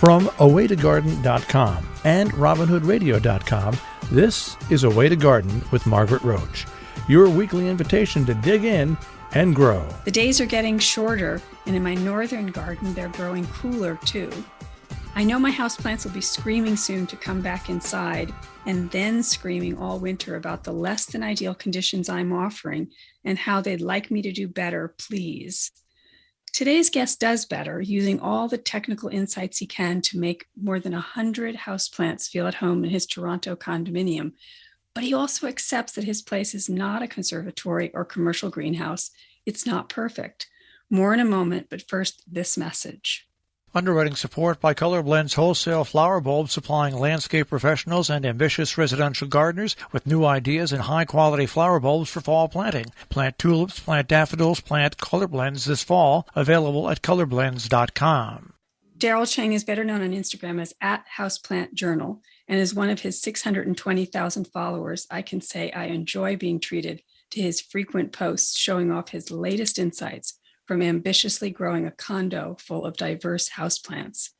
From awaytogarden.com and robinhoodradio.com, this is A Way to Garden with Margaret Roach, your weekly invitation to dig in and grow. The days are getting shorter, and in my northern garden, they're growing cooler too. I know my houseplants will be screaming soon to come back inside, and then screaming all winter about the less than ideal conditions I'm offering and how they'd like me to do better, please. Today's guest does better, using all the technical insights he can to make more than 100 houseplants feel at home in his Toronto condominium. But he also accepts that his place is not a conservatory or commercial greenhouse. It's not perfect. More in a moment, but first, this message. Underwriting support by Colorblends Wholesale Flower Bulbs, supplying landscape professionals and ambitious residential gardeners with new ideas and high-quality flower bulbs for fall planting. Plant tulips, plant daffodils, plant Colorblends this fall. Available at colorblends.com. Darryl Cheng is better known on Instagram as @houseplantjournal, and as one of his 620,000 followers, I can say I enjoy being treated to his frequent posts showing off his latest insights from ambitiously growing a condo full of diverse houseplants.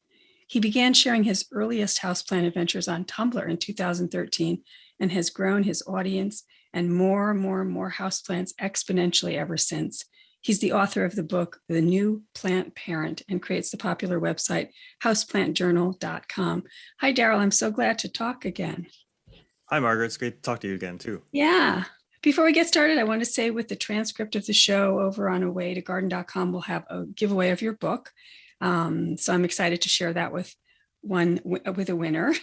He began sharing his earliest houseplant adventures on Tumblr in 2013 and has grown his audience and more houseplants exponentially ever since. He's the author of the book, The New Plant Parent, and creates the popular website, houseplantjournal.com. Hi, Darryl. I'm so glad to talk again. Hi, Margaret. It's great to talk to you again, too. Yeah. Before we get started, I want to say with the transcript of the show over on awaytogarden.com, we'll have a giveaway of your book. So I'm excited to share that with a winner.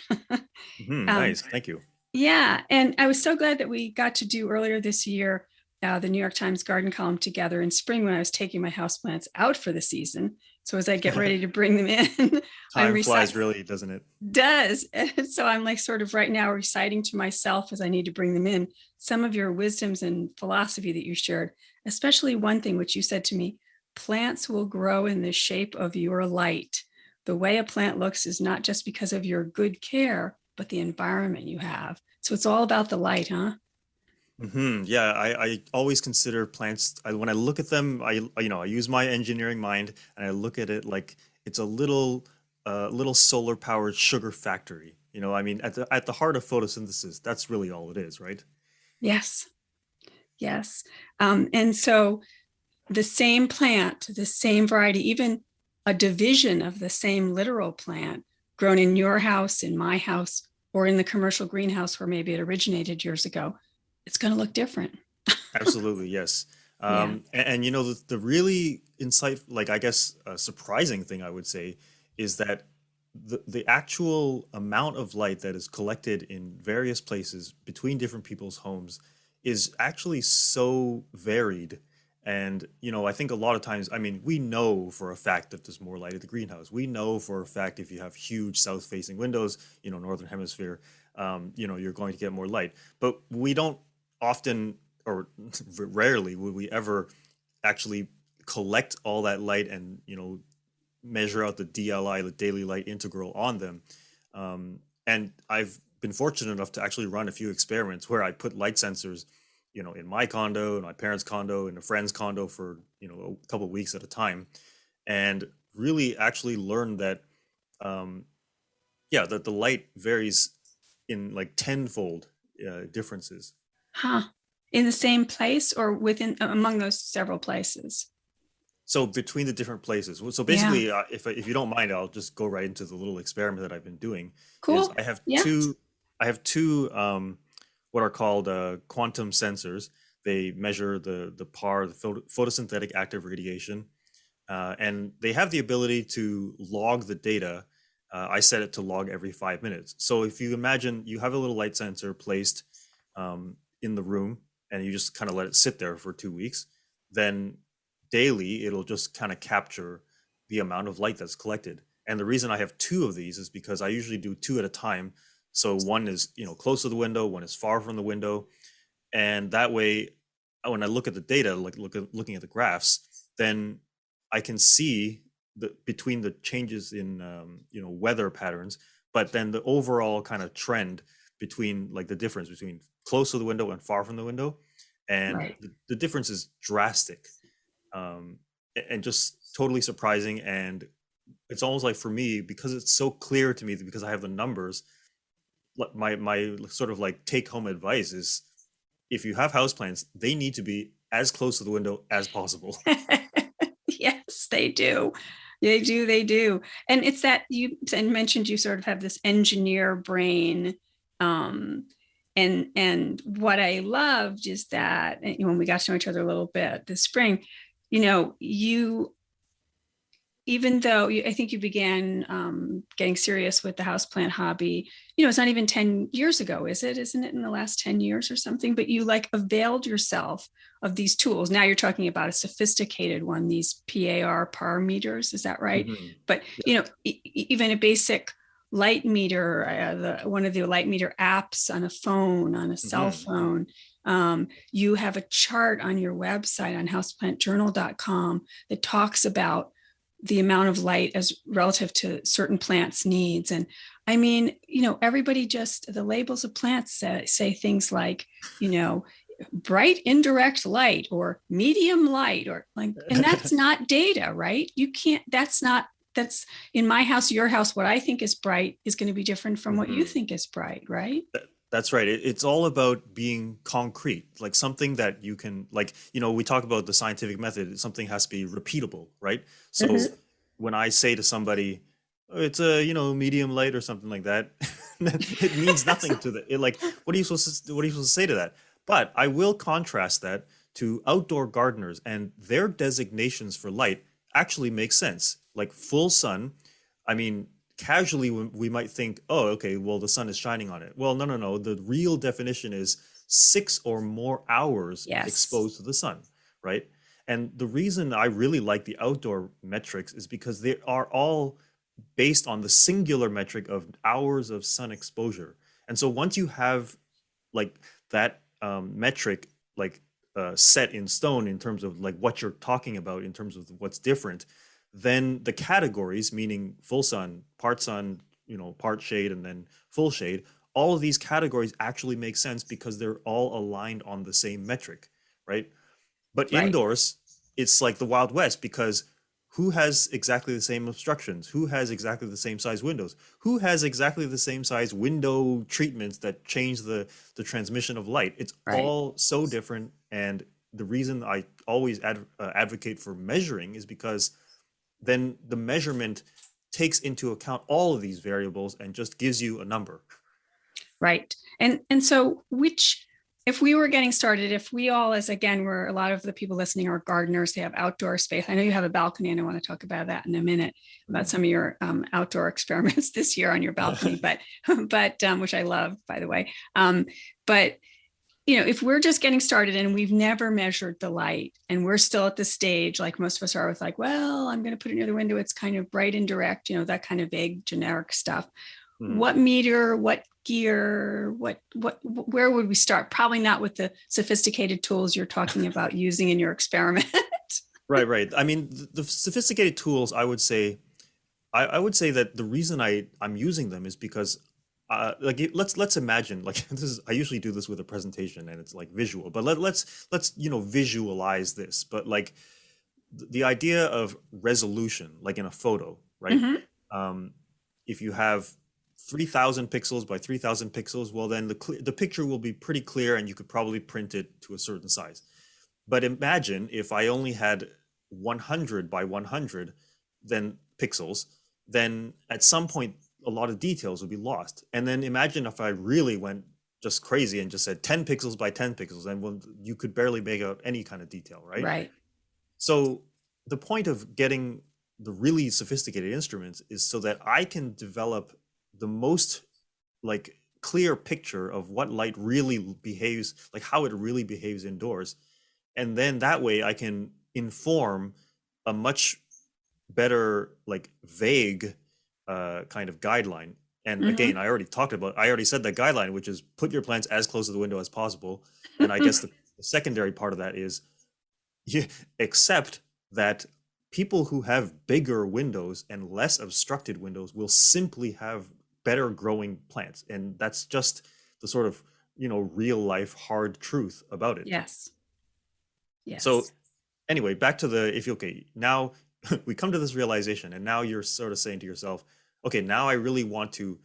Nice. Thank you. Yeah. And I was so glad that we got to do earlier this year, the New York Times garden column together in spring when I was taking my houseplants out for the season. So as I get ready to bring them in, Time flies really, doesn't it? Does. And so I'm like sort of right now reciting to myself as I need to bring them in some of your wisdoms and philosophy that you shared, especially one thing which you said to me: plants will grow in the shape of your light. The way a plant looks is not just because of your good care, but the environment you have. So it's all about the light, huh? Yeah, I always consider plants, when I look at them, I use my engineering mind and I look at it like it's a little solar powered sugar factory. I mean, at the heart of photosynthesis, that's really all it is, right? Yes. And so the same plant, the same variety, even a division of the same literal plant grown in your house, in my house, or in the commercial greenhouse where maybe it originated years ago, it's going to look different. Absolutely, yes. And the really surprising thing I would say is that the actual amount of light that is collected in various places between different people's homes is actually so varied. And, I think a lot of times, we know for a fact that there's more light at the greenhouse. We know for a fact if you have huge south-facing windows, northern hemisphere, you're going to get more light. But we don't often, or rarely, would we ever actually collect all that light and, measure out the DLI, the daily light integral on them. And I've been fortunate enough to actually run a few experiments where I put light sensors, in my condo, in my parents' condo, in a friend's condo for, a couple of weeks at a time, and really actually learned that, that the light varies in like tenfold differences. Huh. In the same place or among those several places? So between the different places. So basically, if you don't mind, I'll just go right into the little experiment that I've been doing. Cool. I have two what are called quantum sensors. They measure the PAR, the photosynthetic active radiation, and they have the ability to log the data. I set it to log every 5 minutes. So if you imagine you have a little light sensor placed in the room and you just kind of let it sit there for 2 weeks, then daily it'll just kind of capture the amount of light that's collected. And the reason I have two of these is because I usually do two at a time. So one is, close to the window, one is far from the window. And that way, when I look at the data, like looking at the graphs, then I can see between the changes in, weather patterns, but then the overall kind of trend between like the difference between close to the window and far from the window. And Right. the difference is drastic, and just totally surprising. And it's almost like for me, because it's so clear to me, because I have the numbers, my sort of like take home advice is, if you have houseplants, they need to be as close to the window as possible. Yes, they do. They do. And it's that you mentioned you sort of have this engineer brain. And what I loved is that when we got to know each other a little bit this spring, you, even though I think you began getting serious with the houseplant hobby, it's not even 10 years ago, is it? Isn't it in the last 10 years or something? But you like availed yourself of these tools. Now you're talking about a sophisticated one, these par meters, is that right? Mm-hmm. But, Yeah. Even a basic light meter, one of the light meter apps on a phone, on a cell phone. You have a chart on your website on houseplantjournal.com that talks about the amount of light as relative to certain plants' needs. And I mean, everybody the labels of plants say things like, bright indirect light or medium light, or like, and that's not data, right? You can't, that's in my house, your house, what I think is bright is going to be different from what you think is bright, right? That's right. It's all about being concrete, like something that you can, like, we talk about the scientific method. Something has to be repeatable, right? So when I say to somebody, "Oh, it's a, medium light," or something like that, it means nothing to the, like, what are you supposed to say to that? But I will contrast that to outdoor gardeners, and their designations for light actually make sense. Like full sun, I mean, casually we might think, oh, okay, well, the sun is shining on it. Well, no. The real definition is 6 or more hours exposed to the sun, right? And the reason I really like the outdoor metrics is because they are all based on the singular metric of hours of sun exposure. And so once you have like that metric, like set in stone in terms of like what you're talking about, in terms of what's different, then the categories, meaning full sun, part shade, and then full shade, all of these categories actually make sense because they're all aligned on the same metric, right? But indoors, it's like the Wild West, because who has exactly the same obstructions? Who has exactly the same size windows? Who has exactly the same size window treatments that change the transmission of light? It's all so different. And the reason I always advocate for measuring is because then the measurement takes into account all of these variables and just gives you a number. Right. And so if we were getting started, if we all, as again, we're a lot of the people listening are gardeners, they have outdoor space. I know you have a balcony, and I want to talk about that in a minute, about some of your outdoor experiments this year on your balcony, but which I love, by the way. But if we're just getting started and we've never measured the light, and we're still at the stage, like most of us are, with like, well, I'm going to put it near the window, it's kind of bright and direct, that kind of vague, generic stuff. What meter, what gear, where would we start? Probably not with the sophisticated tools you're talking about using in your experiment. Right. I mean, the sophisticated tools, I would say that the reason I'm using them is because let's imagine, like, I usually do this with a presentation and it's like visual, but let's visualize this. But like the idea of resolution, like in a photo, right? If you have 3,000 pixels by 3,000 pixels, well, then the picture will be pretty clear and you could probably print it to a certain size. But imagine if I only had 100 by 100 pixels, then at some point a lot of details would be lost. And then imagine if I really went just crazy and just said 10 pixels by 10 pixels, and you could barely make out any kind of detail, right? Right. So the point of getting the really sophisticated instruments is so that I can develop the most like clear picture of what light really behaves, like how it really behaves indoors. And then that way I can inform a much better, like vague kind of guideline. And again, I already said that guideline, which is put your plants as close to the window as possible. And I guess the secondary part of that is accept that people who have bigger windows and less obstructed windows will simply have better growing plants. And that's just the sort of, real life hard truth about it. Yes. So anyway, back to now we come to this realization, and now you're sort of saying to yourself, okay, now I really want to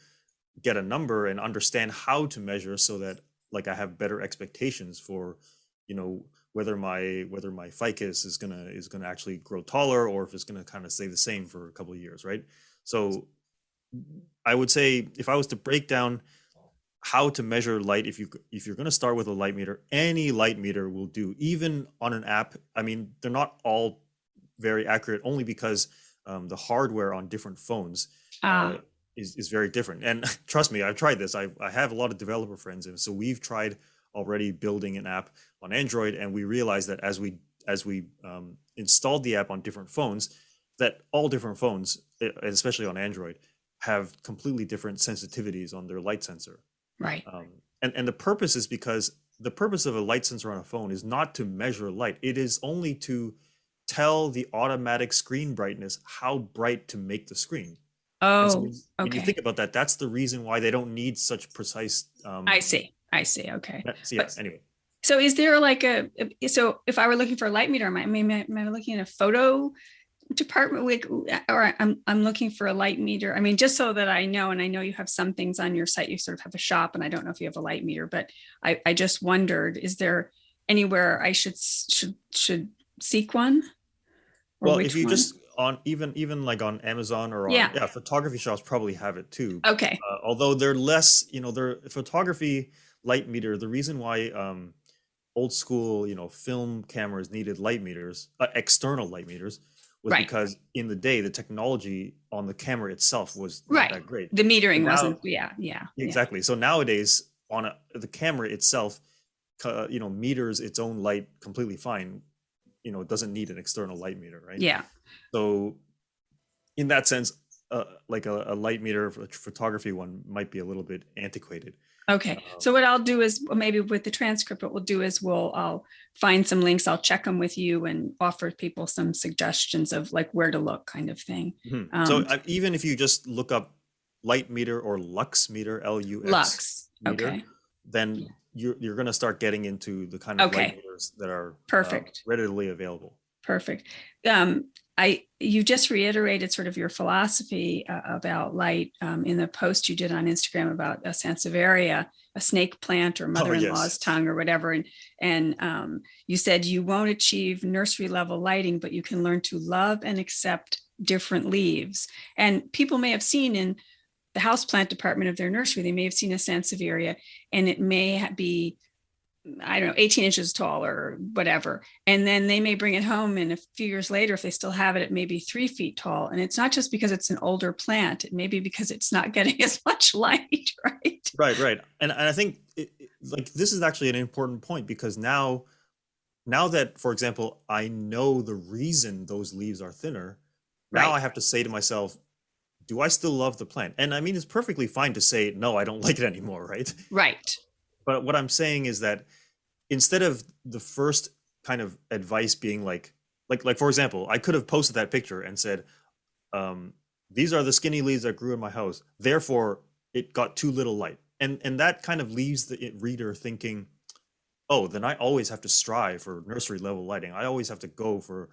get a number and understand how to measure so that like I have better expectations for, whether my ficus is gonna actually grow taller, or if it's gonna kind of stay the same for a couple of years, right? So I would say, if I was to break down how to measure light, if you're going to start with a light meter, any light meter will do, even on an app. I mean, they're not all very accurate, only because the hardware on different phones Ah, is very different. And trust me, I've tried this. I have a lot of developer friends, and so we've tried already building an app on Android, and we realized that as we installed the app on different phones, that all different phones, especially on Android, have completely different sensitivities on their light sensor. right. And the purpose is because the purpose of a light sensor on a phone is not to measure light. It is only to tell the automatic screen brightness how bright to make the screen. And so Oh, when you okay. think about that, that's the reason why they don't need such precise. I see. I see. Okay. So yeah. But Anyway, so is there like so if I were looking for a light meter, am I looking at a photo department or I'm looking for a light meter? I mean, just so that I know, and I know you have some things on your site, you sort of have a shop, and I don't know if you have a light meter, but I just wondered, is there anywhere I should seek one, or well, if which you one? just on even like on Amazon or on, Yeah. yeah, photography shops probably have it too. Okay. Although they're less, they're photography light meter. The reason why old school, film cameras needed light meters, external light meters, was Right. because in the day the technology on the camera itself was not Right. that great. The But metering now, wasn't. Yeah. Yeah. Yeah. exactly. So nowadays, the camera itself, meters its own light completely fine. It doesn't need an external light meter, right? Yeah. So in that sense, like a light meter for photography one might be a little bit antiquated. Okay. So what I'll do is, well, maybe with the transcript, what we'll do is I'll find some links. I'll check them with you and offer people some suggestions of like where to look, kind of thing. So even if you just look up light meter or lux meter, LUX Lux. meter, Okay. then you're going to start getting into the kind of light Okay. meters that are Perfect. readily available. Perfect. You just reiterated sort of your philosophy about light in the post you did on Instagram about a Sansevieria, a snake plant or mother-in-law's yes. tongue or whatever. And you said you won't achieve nursery level lighting, but you can learn to love and accept different leaves. And people may have seen in the houseplant department of their nursery, they may have seen a Sansevieria, and it may be, I don't know, 18 inches tall or whatever. And then they may bring it home, and a few years later, if they still have it, it may be 3 feet tall. And it's not just because it's an older plant. It may be because it's not getting as much light, right? Right. And I think like this is actually an important point, because now that, for example, I know the reason those leaves are thinner, now Right. I have to say to myself, do I still love the plant? And I mean, it's perfectly fine to say, no, I don't like it anymore, right? Right. But what I'm saying is that instead of the first kind of advice being like for example, I could have posted that picture and said, these are the skinny leaves that grew in my house, therefore it got too little light. And that kind of leaves the reader thinking, oh, then I always have to strive for nursery level lighting. I always have to go for,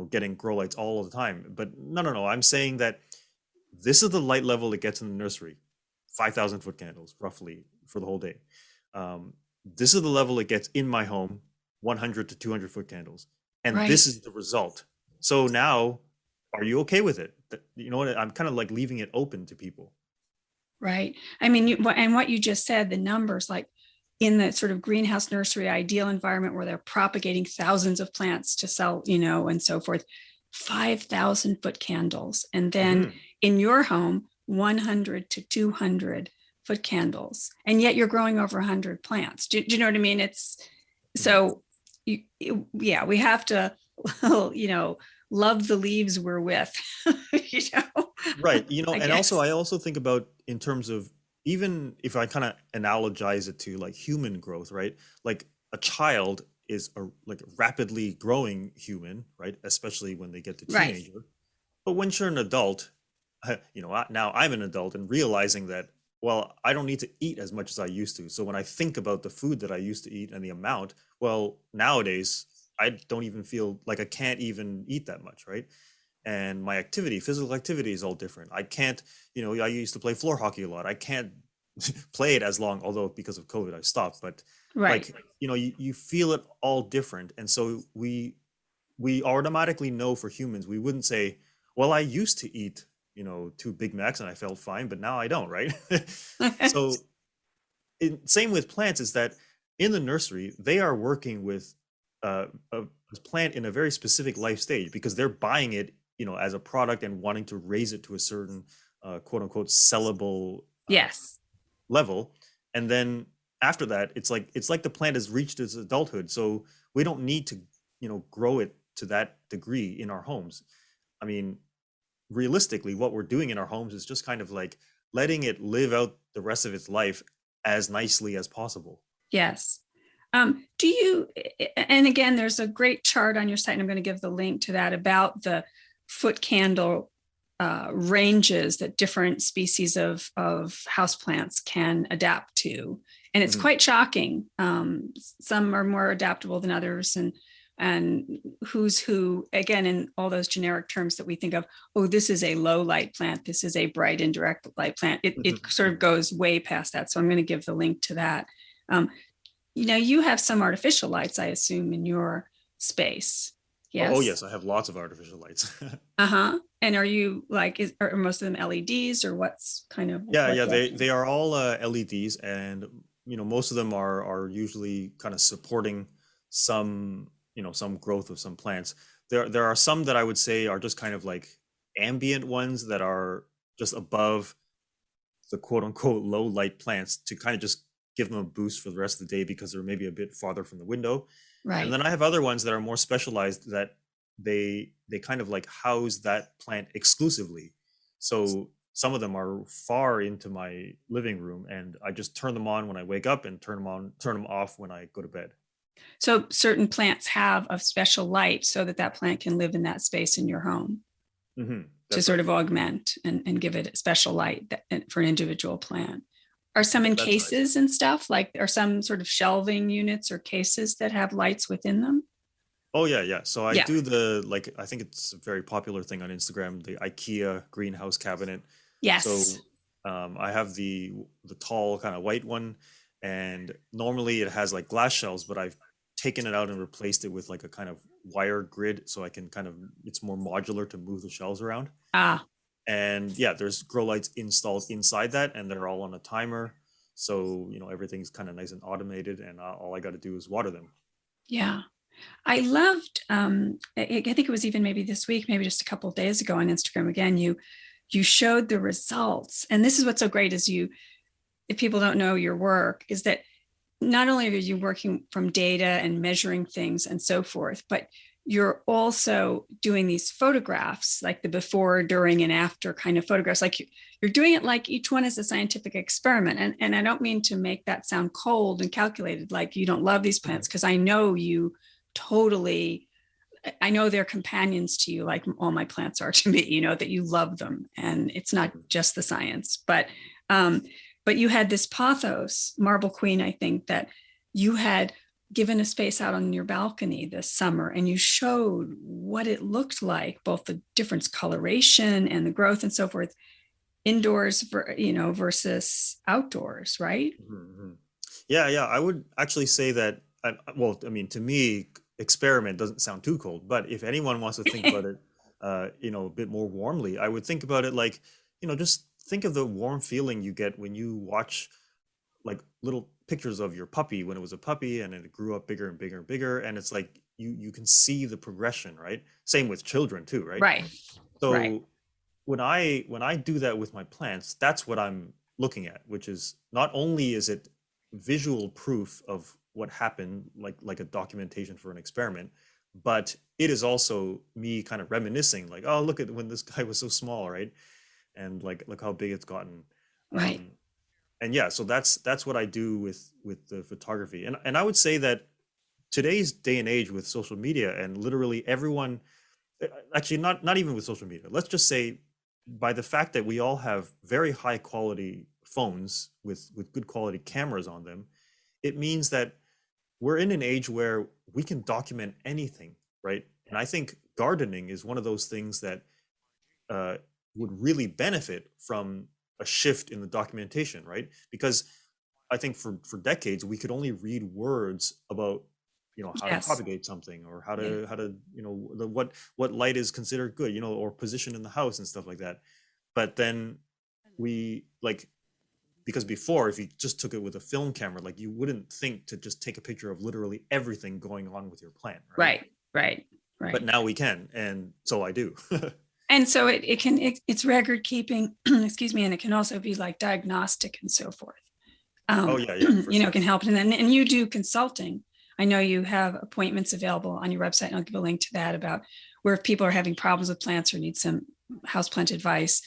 getting grow lights all the time. But no. I'm saying that this is the light level it gets in the nursery, 5,000 foot candles roughly for the whole day. This is the level it gets in my home, 100 to 200 foot candles. And Right. this is the result. So now, are you okay with it? You know what? I'm kind of like leaving it open to people. Right. I mean, and what you just said, the numbers, like in the sort of greenhouse nursery ideal environment where they're propagating thousands of plants to sell, and so forth, 5,000 foot candles. And then in your home, 100 to 200 foot candles. And yet you're growing over 100 plants. Do you know what I mean? It's so, yeah, we have to, love the leaves we're with, Right. I And guess. also, I also think about in terms of, even if I kind of analogize it to like human growth, right? Like a child is like a rapidly growing human, right? Especially when they get to Right. teenager. But once you're an adult, now I'm an adult and realizing that, well, I don't need to eat as much as I used to. So when I think about the food that I used to eat and the amount, well, nowadays I don't even feel like I can't even eat that much, right? and my physical activity is all different. I can't, I used to play floor hockey a lot. I can't play it as long, although because of COVID I stopped, but Right. like, you feel it all different. And so we automatically know, for humans, we wouldn't say, well, I used to eat, 2 Big Macs and I felt fine, but now I don't, right? So same with plants, is that in the nursery, they are working with a plant in a very specific life stage, because they're buying it, as a product and wanting to raise it to a certain quote unquote sellable Yes. level. And then after that, it's like the plant has reached its adulthood. So we don't need to, grow it to that degree in our homes. I mean, realistically, what we're doing in our homes is just kind of like letting it live out the rest of its life as nicely as possible. Yes. Do you, and again, there's a great chart on your site, and I'm going to give the link to that, about the foot candle ranges that different species of houseplants can adapt to. And it's quite shocking. Some are more adaptable than others, and who's who, again, in all those generic terms that we think of. Oh, this is a low light plant, this is a bright indirect light plant. It sort of goes way past that. So I'm going to give the link to that. You have some artificial lights, I assume, in your space. Yes. Oh yes, I have lots of artificial lights. And are you are most of them LEDs, or what's kind of? Yeah, they are all LEDs, and most of them are usually kind of supporting some some growth of some plants. There are some that I would say are just kind of like ambient ones that are just above the quote unquote low light plants, to kind of just give them a boost for the rest of the day, because they're maybe a bit farther from the window. Right. And then I have other ones that are more specialized, that they kind of like house that plant exclusively. So some of them are far into my living room, and I just turn them on when I wake up and turn them off when I go to bed. So certain plants have a special light so that plant can live in that space in your home, to sort of augment and give it a special light for an individual plant. Are some in cases and stuff, like are some sort of shelving units or cases that have lights within them? Oh yeah. So I do I think it's a very popular thing on Instagram, the IKEA greenhouse cabinet. Yes. So I have the tall kind of white one, and normally it has like glass shelves, but I've taken it out and replaced it with like a kind of wire grid, so I can it's more modular to move the shelves around. And yeah, there's grow lights installed inside that, and they're all on a timer. So, everything's kind of nice and automated, and all I got to do is water them. Yeah. I loved, I think it was even maybe this week, maybe just a couple of days ago on Instagram, again, you showed the results. And this is what's so great is if people don't know your work, is that not only are you working from data and measuring things and so forth, but you're also doing these photographs, like the before, during, and after kind of photographs. Like you're doing it like each one is a scientific experiment. And I don't mean to make that sound cold and calculated, like you don't love these plants, because I know you totally, I know they're companions to you, like all my plants are to me, that you love them. And it's not just the science, but you had this pothos, Marble Queen, I think, that you had given a space out on your balcony this summer, and you showed what it looked like, both the difference coloration and the growth and so forth, indoors, versus outdoors, right? Yeah. I would actually say that, to me, experiment doesn't sound too cold, but if anyone wants to think about it, a bit more warmly, I would think about it like, just think of the warm feeling you get when you watch like little pictures of your puppy when it was a puppy, and it grew up bigger and bigger and bigger, and it's like you can see the progression, right? Same with children too, right? Right. So right. when I do that with my plants, that's what I'm looking at, which is, not only is it visual proof of what happened, like a documentation for an experiment, but it is also me kind of reminiscing, like, oh, look at when this guy was so small, right? And like, look how big it's gotten. Right. And yeah, so that's what I do with the photography. And I would say that today's day and age with social media, and literally everyone, actually not even with social media, let's just say by the fact that we all have very high quality phones with good quality cameras on them, it means that we're in an age where we can document anything, right? And I think gardening is one of those things that would really benefit from a shift in the documentation, right? Because I think for decades we could only read words about, how to propagate something, or how to what light is considered good, or position in the house and stuff like that. But then because before, if you just took it with a film camera, like, you wouldn't think to just take a picture of literally everything going on with your plant, right? Right. But now we can, and so I do. And so it's record keeping, excuse me, and it can also be like diagnostic and so forth. It can help. And you do consulting. I know you have appointments available on your website, and I'll give a link to that, about where if people are having problems with plants or need some houseplant advice.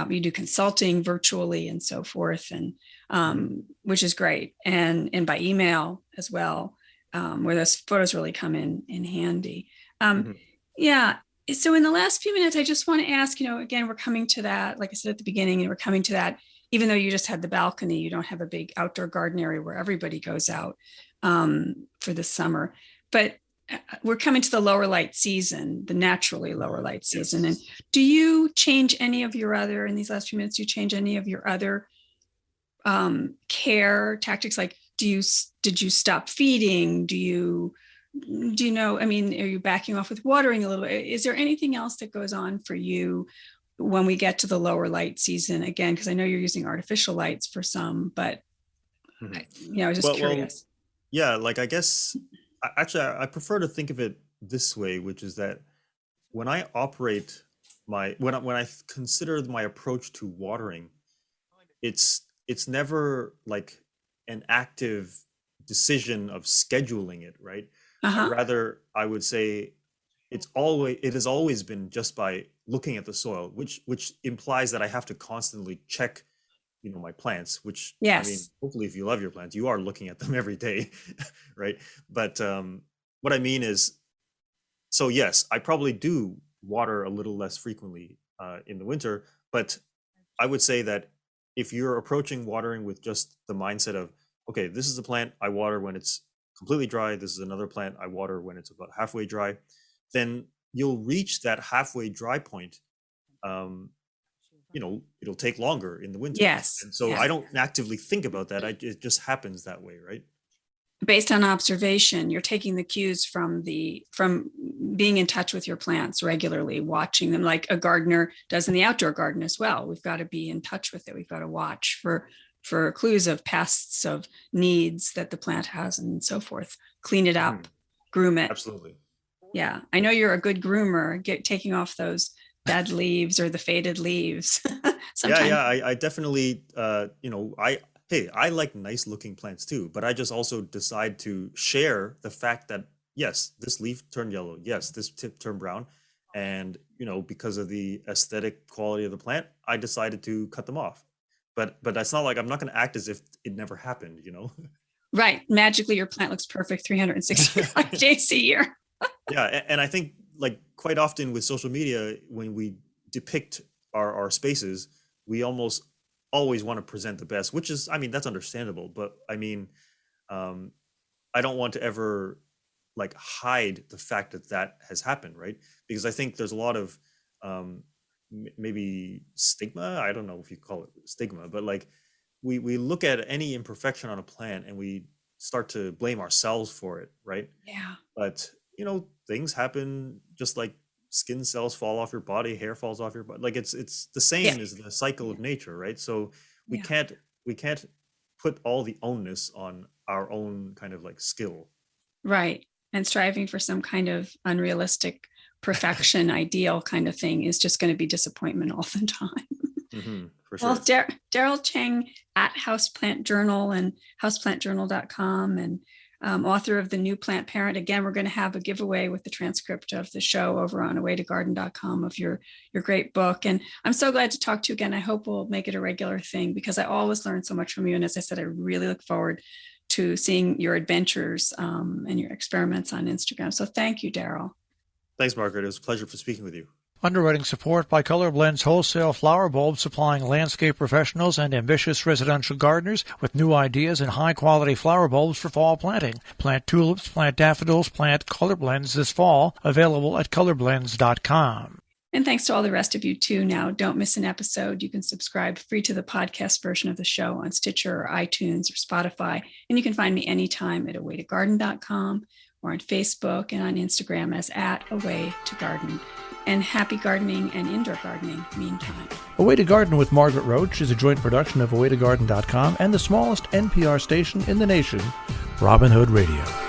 You do consulting virtually and so forth, and which is great, and by email as well, where those photos really come in handy. Yeah. So in the last few minutes, I just want to ask, again, we're coming to that, like I said at the beginning, and we're coming to that, even though you just had the balcony, you don't have a big outdoor garden area where everybody goes out for the summer, but we're coming to the lower light season, the naturally lower light season. And do you change any of your other, in these last few minutes, you change any of your other care tactics? Like, did you stop feeding? Do you are you backing off with watering a little bit? Is there anything else that goes on for you when we get to the lower light season? Again, because I know you're using artificial lights for some, but I was just curious. I guess, actually, I prefer to think of it this way, which is that when I operate when I consider my approach to watering, it's never like an active decision of scheduling it, right? Rather, I would say it has always been just by looking at the soil, which implies that I have to constantly check, my plants, which, hopefully if you love your plants, you are looking at them every day, right? But what I mean is, so yes, I probably do water a little less frequently in the winter, but I would say that if you're approaching watering with just the mindset of, okay, this is a plant I water when it's completely dry, this is another plant I water when it's about halfway dry, then you'll reach that halfway dry point. It'll take longer in the winter. Yes. And so I don't actively think about that. It just happens that way, right? Based on observation, you're taking the cues from being in touch with your plants regularly, watching them like a gardener does in the outdoor garden as well. We've got to be in touch with it. We've got to watch for clues of pests, of needs that the plant has, and so forth. Clean it up, groom it. Absolutely. Yeah. I know you're a good groomer, taking off those dead leaves or the faded leaves. I definitely, I like nice looking plants too, but I just also decide to share the fact that, yes, this leaf turned yellow. Yes, this tip turned brown. And, because of the aesthetic quality of the plant, I decided to cut them off. But that's not like, I'm not going to act as if it never happened, Right. Magically, your plant looks perfect 365 days a year. Yeah. And I think, like, quite often with social media, when we depict our spaces, we almost always want to present the best, which is, that's understandable. But I don't want to ever like hide the fact that has happened, right? Because I think there's a lot of maybe stigma. I don't know if you call it stigma, but like we look at any imperfection on a plant and we start to blame ourselves for it, right? Yeah. But things happen, just like skin cells fall off your body, hair falls off your body. Like it's the same as the cycle of nature, right? So we can't put all the onus on our own kind of like skill. Right. And striving for some kind of unrealistic perfection ideal kind of thing is just going to be disappointment all the time. For sure. Well, Darryl Cheng at Houseplant Journal and houseplantjournal.com, and author of The New Plant Parent. Again, we're going to have a giveaway with the transcript of the show over on awaytogarden.com of your great book. And I'm so glad to talk to you again. I hope we'll make it a regular thing, because I always learn so much from you. And as I said, I really look forward to seeing your adventures and your experiments on Instagram. So thank you, Darryl. Thanks, Margaret. It was a pleasure for speaking with you. Underwriting support by Color Blends Wholesale Flower Bulbs, supplying landscape professionals and ambitious residential gardeners with new ideas and high-quality flower bulbs for fall planting. Plant tulips, plant daffodils, plant color blends this fall. Available at colorblends.com. And thanks to all the rest of you too. Now, don't miss an episode. You can subscribe free to the podcast version of the show on Stitcher or iTunes or Spotify. And you can find me anytime at awaytogarden.com or on Facebook and on Instagram as @awaytogarden. And happy gardening and indoor gardening meantime. A Way to Garden with Margaret Roach is a joint production of awaytogarden.com and the smallest NPR station in the nation, Robin Hood Radio.